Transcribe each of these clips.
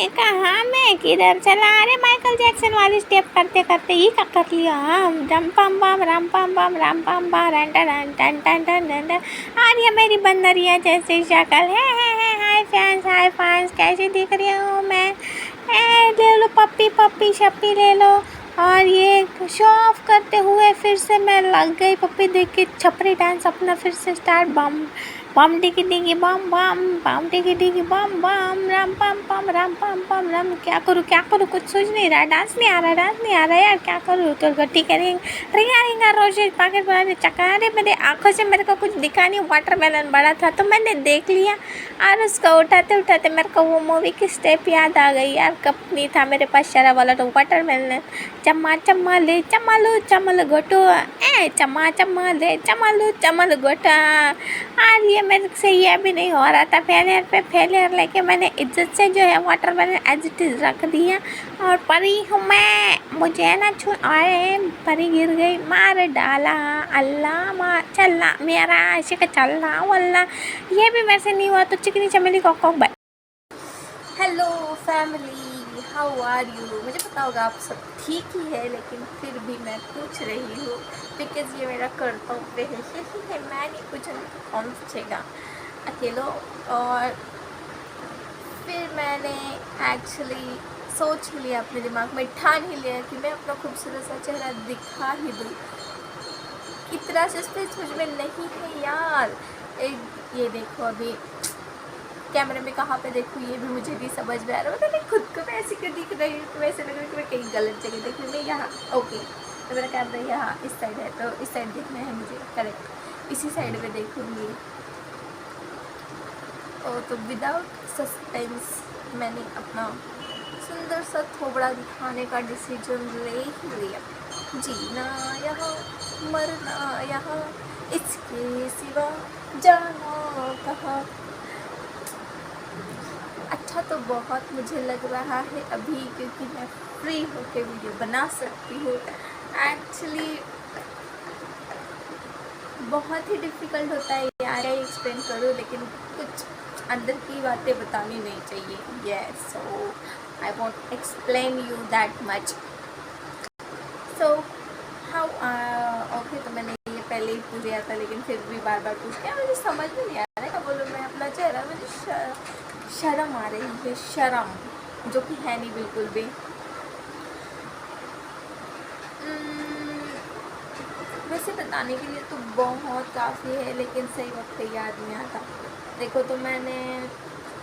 कहाँ मैं किधर चला? अरे माइकल जैक्सन वाली स्टेप करते करते ही क्या कर लिया? रम पम बम रम पम बम रम पम बम रन टन टन टन टन टन। और ये मेरी बंदरिया जैसी शक्ल है। हाय फैंस कैसी दिख रही हूँ मैं? ले लो पप्पी पप्पी शप्पी ले लो। और ये शो ऑफ करते हुए फिर से मैं लग गई पप्पी देख के। छपरी डांस अपना फिर से स्टार्ट। बम बम टिकी टिकी बम बम बम टिकी टिकी बम बम रम पम रम पम रम। क्या करूँ कुछ सोच नहीं रहा। डांस नहीं आ रहा यार। क्या करूँ? तो गट्टी करेंगे रिंगा रोजेज पाकेट बनाने चक्का। अरे मेरे आँखों से मेरे को कुछ दिखा नहीं। वाटरमेलन बड़ा था तो मैंने देख लिया और उसको उठाते उठाते मेरे को वो मूवी की स्टेप याद आ गई यार। कब नहीं था मेरे पास शरा वाला तो वाटरमेलन। चम्मा चम्मा ले चमल गोटो चम्मा ले चमल गोटा। और ये मेरे से ये भी नहीं हो रहा था। फेलियर पे फेलियर लेके मैंने इज्जत से जो है वाटरमेलन एज इट इज़ रख दिया। और परी हूँ मैं, मुझे ना छू। अरे परी गिर गई, मार डाला अल्लाह मार चलना मेरा ऐसे का चलना वल्ला। ये भी मेरे से नहीं हुआ तो चिकनी चमेली कॉक bye. Hello family, how are you? मुझे पता होगा आप सब ठीक ही है, लेकिन फिर भी मैं पूछ रही हूँ बिकॉज़ ये मेरा कर्तव्य है। मैं नहीं पूछूँगी कौन पूछेगा अकेलो। और फिर मैंने एक्चुअली सोच ही लिया, अपने दिमाग में ठान ही लिया कि मैं अपना खूबसूरत सा चेहरा दिखा ही दूँ। इतना सस्पेंस मुझ में नहीं है यार। ये देखो अभी कैमरे में कहाँ पे देखूँ ये भी मुझे नहीं समझ में आ रहा। मतलब मैं खुद को मैं ऐसी क्यों दिख रही हूँ? तो ऐसे लग रहा है कि मैं कहीं गलत जगह देख रही हूँ। मैं यहाँ ओके, तो मेरा कैमरा यहाँ इस साइड है तो इस साइड देखना है मुझे, करेक्ट इसी साइड में देखूँगी। तो विदाउट सस्पेंस मैंने अपना सुंदर सा थोबड़ा दिखाने का डिसीजन ले ही लिया। जीना यहाँ मरना यहाँ, इसके सिवा जाना कहाँ। अच्छा तो बहुत मुझे लग रहा है अभी, क्योंकि मैं फ्री होकर वीडियो बना सकती हूँ। एक्चुअली बहुत ही डिफ़िकल्ट होता है यार एक्सप्लेन करूँ, लेकिन कुछ अंदर की बातें बतानी नहीं चाहिए। Yes, so I want explain you that much. So how okay, तो मैंने ये पहले ही पूछ लिया था, लेकिन फिर भी बार बार पूछ लिया। मुझे समझ में नहीं आ रहा है क्या बोलूँ मैं। अपना चेहरा मुझे शर्म आ रही है, शर्म जो कि है नहीं बिल्कुल भी। वैसे बताने के लिए तो बहुत काफ़ी है, लेकिन सही वक्त पे याद नहीं आता। देखो तो मैंने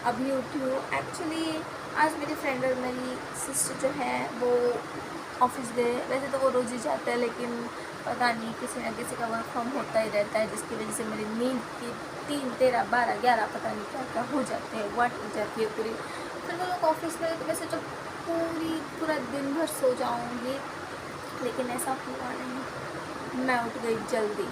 अभी उठी हूँ एक्चुअली। आज मेरी फ्रेंड और मेरी सिस्टर जो है वो ऑफिस गए। वैसे तो वो रोज़ ही जाते हैं, लेकिन पता नहीं किसी न किसी का वर्क फ्रॉम होता ही रहता है, जिसकी वजह से मेरी नींद की 3, 13, 12, 11 पता नहीं क्या क्या हो जाते हैं, वाट हो जाती है पूरी। फिर वो लोग ऑफिस गए तो वैसे तो पूरा दिन भर सो जाऊँगी, लेकिन ऐसा हुआ नहीं। मैं उठ गई जल्दी,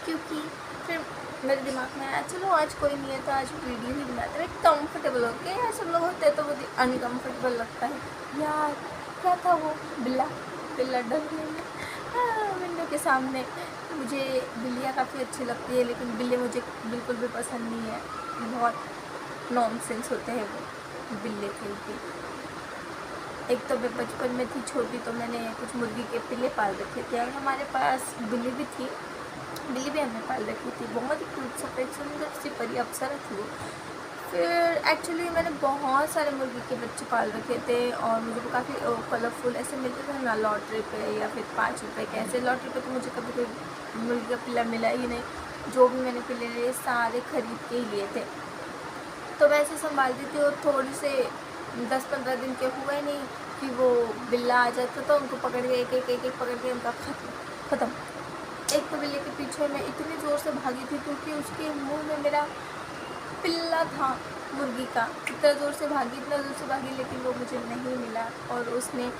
क्योंकि फिर मेरे दिमाग में आया चलो आज कोई नहीं है तो आज वीडियो ही बनाते हैं कंफर्टेबल होके। यार सब लोग होते हैं तो वो अनकंफर्टेबल लगता है यार। क्या था वो बिल्ला डर गई विंडो के सामने। मुझे बिल्लियाँ काफ़ी अच्छी लगती है, लेकिन बिल्ली मुझे बिल्कुल भी पसंद नहीं है। बहुत नॉनसेंस होते हैं वो बिल्ले के। एक तो मैं बचपन में थी छोटी तो मैंने कुछ मुर्गी के पिल्ले पाल रखे थे, और हमारे पास बिल्ली भी थी। बिल्ली भी हमने पाल रखी थी, बहुत ही क्यूट सफ़ेद सुंदर सी परी अप्सरा थी वो। फिर एक्चुअली मैंने बहुत सारे मुर्गी के बच्चे पाल रखे थे, और मुझे वो काफ़ी कलरफुल ऐसे मिलते थे ना लॉटरी पे, या फिर 5 रुपये के ऐसे। लॉटरी पे तो मुझे कभी कोई मुर्गी का पिल्ला मिला ही नहीं। जो भी मैंने पिल्ले लिए सारे खरीद के ही लिए थे। तो मैं ऐसे संभालती थी, और थोड़ी से 10-15 दिन के हुए नहीं कि वो बिल्ला आ जाता तो उनको पकड़ के एक पकड़ के उनका ख़त्म। एक तो बिल्ले के पीछे मैं इतनी ज़ोर से भागी थी, क्योंकि उसके मुंह में मेरा पिल्ला था मुर्गी का। इतना ज़ोर से भागी, लेकिन वो मुझे नहीं मिला, और उसने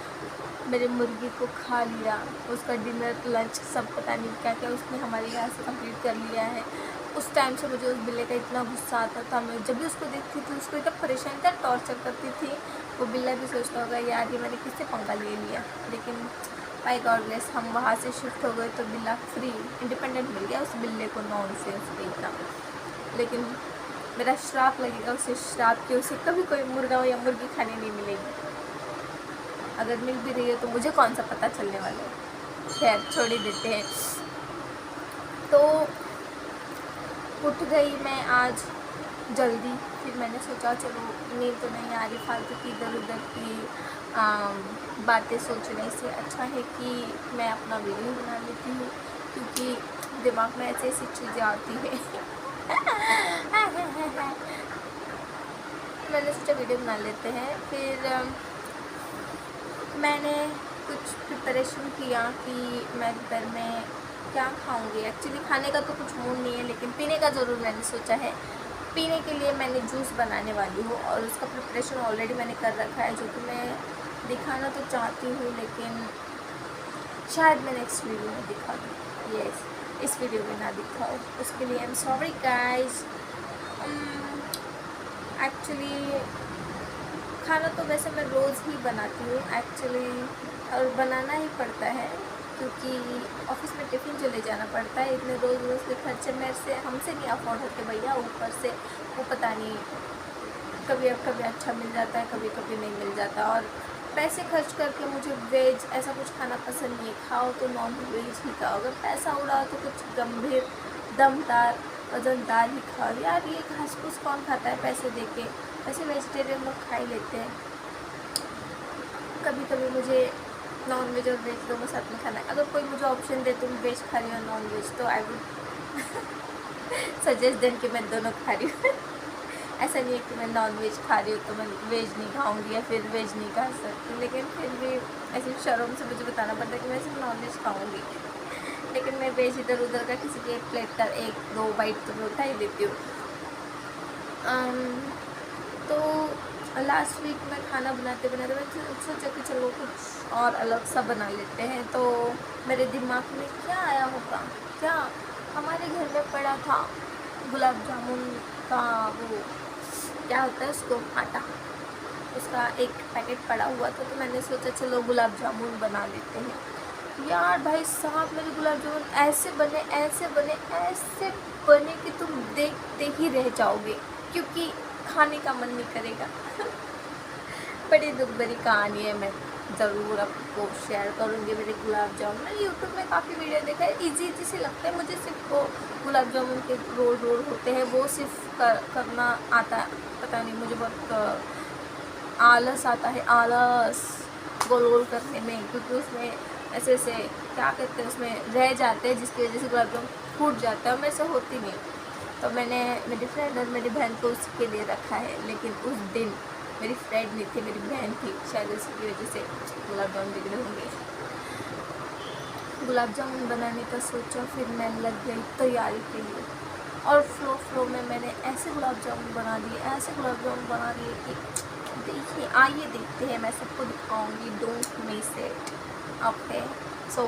मेरे मुर्गी को खा लिया। उसका डिनर लंच सब पता नहीं क्या क्या उसने हमारे यहाँ से कंप्लीट कर लिया है। उस टाइम से मुझे उस बिल्ले का इतना गुस्सा आता था। मैं जब भी उसको देखती थी उसको इतना परेशान था, टॉर्चर करती थी। वो बिल्ला भी सोचता होगा यार ये मैंने किससे पंगा ले लिया। लेकिन बाय गॉड ग्रेस हम वहाँ से शिफ्ट हो गए तो बिल्ला फ्री इंडिपेंडेंट मिल गया उस बिल्ले को। नॉनसेंस नहीं था। लेकिन मेरा श्राप लगेगा उसे, श्राप कि उसे कभी कोई मुर्गा या मुर्गी खाने नहीं मिलेगी। अगर मिल भी रही है तो मुझे कौन सा पता चलने वाला है। खैर छोड़ ही देते हैं। तो उठ गई मैं आज जल्दी। फिर मैंने सोचा चलो नींद तो नहीं आ रही, फालतू की इधर उधर की बातें सोचने से अच्छा है कि मैं अपना वीडियो बना लेती हूँ, क्योंकि दिमाग में ऐसी ऐसी चीज़ें आती है। मैंने सोचा वीडियो बना लेते हैं। फिर मैंने कुछ प्रिपरेशन किया कि मैं दोपहर में क्या खाऊंगी। एक्चुअली खाने का तो कुछ मूड नहीं है, लेकिन पीने का ज़रूर मैंने सोचा है। पीने के लिए मैंने जूस बनाने वाली हूँ और उसका प्रिपरेशन ऑलरेडी मैंने कर रखा है, जो कि मैं दिखाना तो चाहती हूँ, लेकिन शायद मैं नेक्स्ट वीडियो में दिखा दूँ। यस, इस वीडियो में ना दिखाऊँ, उसके लिए I am sorry guys. Actually खाना तो वैसे मैं रोज़ ही बनाती हूँ एक्चुअली, और बनाना ही पड़ता है क्योंकि ऑफिस में टिफ़िन जो ले जाना पड़ता है। इतने रोज़ रोज़ के खर्चे मेरे से हमसे नहीं अफोर्ड होते भैया। ऊपर से वो पता नहीं कभी अच्छा मिल जाता है, कभी कभी नहीं मिल जाता। और पैसे खर्च करके मुझे वेज ऐसा कुछ खाना पसंद नहीं है। खाओ तो नॉन वेज ही खाओ, अगर पैसा उड़ाओ तो कुछ गंभीर दमदार वजनदार ही खाओ। यार ये घास फूस कौन खाता है पैसे दे के। वैसे वेजिटेरियन लोग खा ही लेते हैं। कभी कभी मुझे नॉन वेज और वेज दोनों साथ में खाना है। अगर कोई मुझे ऑप्शन दे तुम वेज खा रही हो नॉन वेज, तो आई वुड सजेस्ट देन कि मैं दोनों खा रही हूँ। ऐसा नहीं है कि मैं नॉन वेज खा रही हूँ तो मैं वेज नहीं खाऊंगी या फिर वेज नहीं खा सकती, लेकिन फिर भी ऐसी शर्म से मुझे बताना पड़ता है कि मैं सिर्फ नॉन वेज खाऊंगी। लेकिन मैं वेज इधर उधर का किसी की एक प्लेट का एक दो बाइट तो मैं उठा ही लेती हूँ। तो लास्ट वीक मैं खाना बनाते बनाते मैं सोचा कि चलो कुछ और अलग सा बना लेते हैं। तो मेरे दिमाग में क्या आया होगा, क्या हमारे घर में पड़ा था गुलाब जामुन का वो क्या होता है उसको आटा, उसका एक पैकेट पड़ा हुआ था। तो मैंने सोचा चलो गुलाब जामुन बना लेते हैं। यार भाई साहब मेरे गुलाब जामुन ऐसे बने ऐसे बने ऐसे बने कि तुम देखते ही रह जाओगे, क्योंकि खाने का मन नहीं करेगा। बड़ी दुख भरी कहानी है, मैं ज़रूर आपको शेयर करूँगी मेरे गुलाब जामुन। मैंने यूट्यूब में काफ़ी वीडियो देखा है, इजी से लगता है मुझे। सिर्फ वो गुलाब जामुन के रोल रोल होते हैं वो सिर्फ करना आता है। पता नहीं मुझे बहुत आलस आता है, आलस गोल गोल करने में, क्योंकि उसमें ऐसे ऐसे क्या कहते हैं उसमें रह जाते हैं, जिसकी वजह से गुलाब जामुन फूट जाता है और मेरे से होती नहीं। तो मैंने मेरी फ्रेंड और मेरी बहन को उसके लिए रखा है, लेकिन उस दिन मेरी फ्रेंड नहीं थी, मेरी बहन थी। शायद उसकी वजह से गुलाब जामुन बिगड़े होंगे। गुलाब जामुन बनाने का सोचा, फिर मैं लग गई तैयारी के लिए, और फ्लो में मैंने ऐसे गुलाब जामुन बना दिए, ऐसे गुलाब जामुन बना दिए कि देखिए आइए देखते हैं, मैं सबको दिखाऊंगी। Don't miss it, okay. So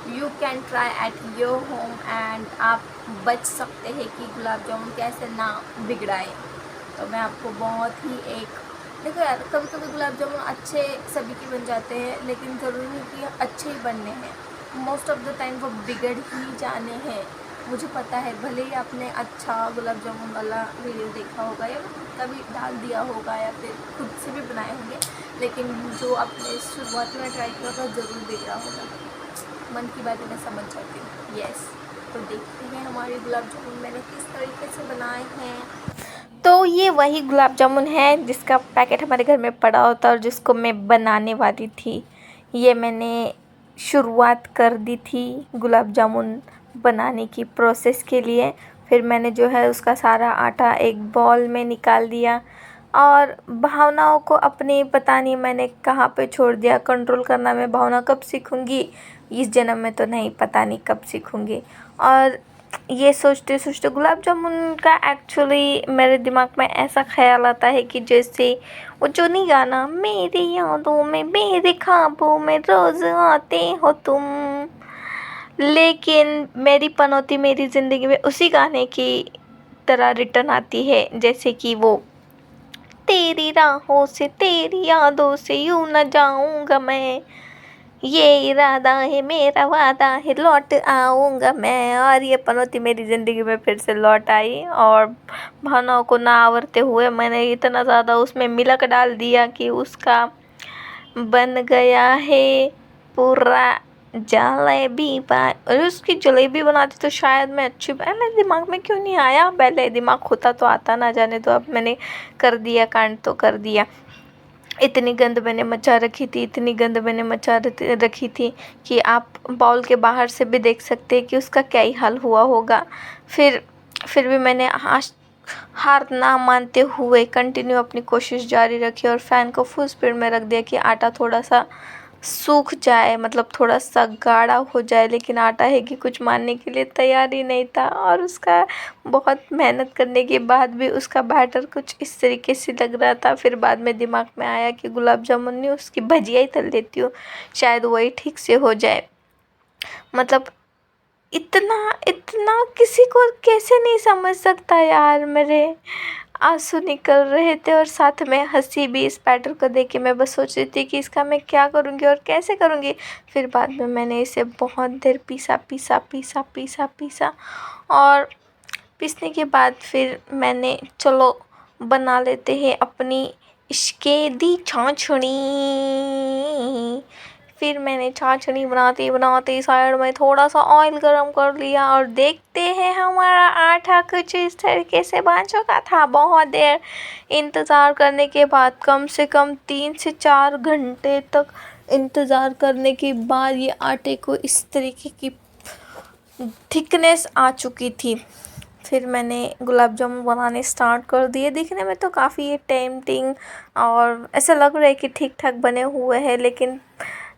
you can try at your home and आप बच सकते हैं कि गुलाब जामुन कैसे ना बिगड़ाए। तो मैं आपको बहुत ही एक देखो यार, कभी कभी गुलाब जामुन अच्छे सभी के बन जाते हैं, लेकिन ज़रूरी नहीं कि अच्छे ही बनने हैं। मोस्ट ऑफ द टाइम वो बिगड़ ही जाने हैं। मुझे पता है, भले ही आपने अच्छा गुलाब जामुन वाला वीडियो देखा होगा या कभी डाल दिया होगा या फिर खुद से भी बनाए होंगे, लेकिन जो आपने शुरुआत में ट्राई किया होगा ज़रूर बिगड़ा होगा। मन की बातें मैं समझ जाती हूँ। यस, तो देखते हैं हमारे गुलाब जामुन मैंने किस तरीके से बनाए हैं। तो ये वही गुलाब जामुन है जिसका पैकेट हमारे घर में पड़ा होता है और जिसको मैं बनाने वाली थी। ये मैंने शुरुआत कर दी थी गुलाब जामुन बनाने की प्रोसेस के लिए। फिर मैंने जो है उसका सारा आटा एक बॉल में निकाल दिया, और भावनाओं को अपनी पता नहीं मैंने कहाँ पे छोड़ दिया। कंट्रोल करना मैं भावना कब सीखूँगी, इस जन्म में तो नहीं, पता नहीं कब सीखूँगी। और ये सोचते सोचते गुलाब जामुन का एक्चुअली मेरे दिमाग में ऐसा ख्याल आता है कि जैसे वो जो नहीं गाना, मेरी यादों में मेरे ख्वाबों में रोज़ आते हो तुम, लेकिन मेरी पनौती मेरी ज़िंदगी में उसी गाने की तरह रिटर्न आती है। जैसे कि वो तेरी राहों से तेरी यादों से यूँ न जाऊँगा मैं, ये इरादा है मेरा वादा है लौट आऊँगा मैं। और ये पनौती मेरी ज़िंदगी में फिर से लौट आई और भावनाओं को ना आवरते हुए मैंने इतना ज़्यादा उसमें मिलक डाल दिया कि उसका बन गया है पूरा जलेबी और उसकी जलेबी बनाती तो शायद मैं अच्छी मेरे दिमाग में क्यों नहीं आया। पहले दिमाग होता तो आता, ना जाने, तो अब मैंने कर दिया, कांड तो कर दिया। इतनी गंद मैंने मचा रखी थी, इतनी गंद मैंने मचा रखी थी कि आप बाउल के बाहर से भी देख सकते हैं कि उसका क्या ही हाल हुआ होगा। फिर भी मैंने हार ना मानते हुए कंटिन्यू अपनी कोशिश जारी रखी और फ़ैन को फुल स्पीड में रख दिया कि आटा थोड़ा सा सूख जाए, मतलब थोड़ा सा गाढ़ा हो जाए। लेकिन आटा है कि कुछ मानने के लिए तैयार ही नहीं था और उसका बहुत मेहनत करने के बाद भी उसका बैटर कुछ इस तरीके से लग रहा था। फिर बाद में दिमाग में आया कि गुलाब जामुन नहीं, उसकी भजिया ही तल देती हूँ, शायद वही ठीक से हो जाए। मतलब इतना इतना किसी को कैसे नहीं समझ सकता यार। मेरे आंसू निकल रहे थे और साथ में हंसी भी इस बैटर को देख के। मैं बस सोच रही थी कि इसका मैं क्या करूँगी और कैसे करूँगी। फिर बाद में मैंने इसे बहुत देर पीसा और पीसने के बाद फिर मैंने चलो बना लेते हैं अपनी इश्के दी छाछड़ी। फिर मैंने छाछड़ी बनाते साइड में थोड़ा सा ऑयल गरम कर लिया और देखते हैं हमारा आटा कुछ इस तरीके से बन चुका था। बहुत देर इंतज़ार करने के बाद, कम से कम 3 से 4 घंटे तक इंतज़ार करने के बाद ये आटे को इस तरीके की थिकनेस आ चुकी थी। फिर मैंने गुलाब जामुन बनाने स्टार्ट कर दिए। दिखने में तो काफ़ी ये टेम्पटिंग और ऐसा लग रहा है कि ठीक ठाक बने हुए हैं, लेकिन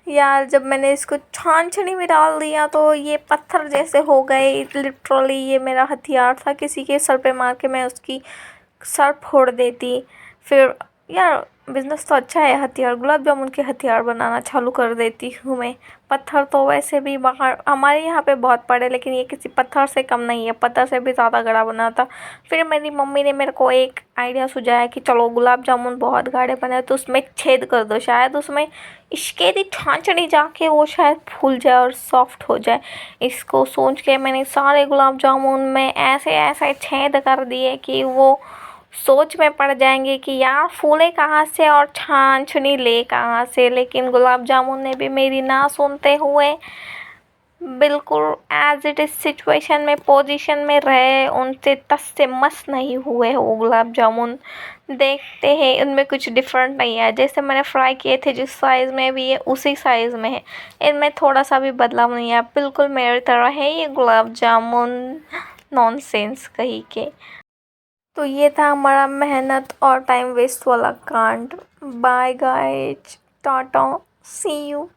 यार जब मैंने इसको छाछनी में डाल दिया तो ये पत्थर जैसे हो गए। लिटरली ये मेरा हथियार था, किसी के सर पे मार के मैं उसकी सर फोड़ देती। फिर यार बिज़नेस तो अच्छा है, हथियार गुलाब जामुन के हथियार बनाना चालू कर देती हूँ मैं। पत्थर तो वैसे भी बाहर हमारे यहाँ पे बहुत पड़े, लेकिन ये किसी पत्थर से कम नहीं है, पत्थर से भी ज़्यादा गड़ा बना था। फिर मेरी मम्मी ने मेरे को एक आइडिया सुझाया कि चलो गुलाब जामुन बहुत गाढ़े बने तो उसमें छेद कर दो, शायद उसमें इश्के दी छाछड़ी जाके वो शायद फूल जाए और सॉफ्ट हो जाए। इसको सोच के मैंने सारे गुलाब जामुन में ऐसे ऐसे छेद कर दिए कि वो सोच में पड़ जाएंगे कि यार फूले कहाँ से और छाछनी ले कहाँ से। लेकिन गुलाब जामुन ने भी मेरी ना सुनते हुए बिल्कुल एज इट इज़ सिचुएशन में पोजीशन में रहे, उनसे टस से मस नहीं हुए वो गुलाब जामुन। देखते हैं उनमें कुछ डिफरेंट नहीं है, जैसे मैंने फ्राई किए थे जिस साइज़ में भी है उसी साइज़ में है, इनमें थोड़ा सा भी बदलाव नहीं है, बिल्कुल मेरी तरह है ये गुलाब जामुन। नॉनसेंस कहीं के। तो ये था हमारा मेहनत और टाइम वेस्ट वाला कांड। Bye guys, tata, see you.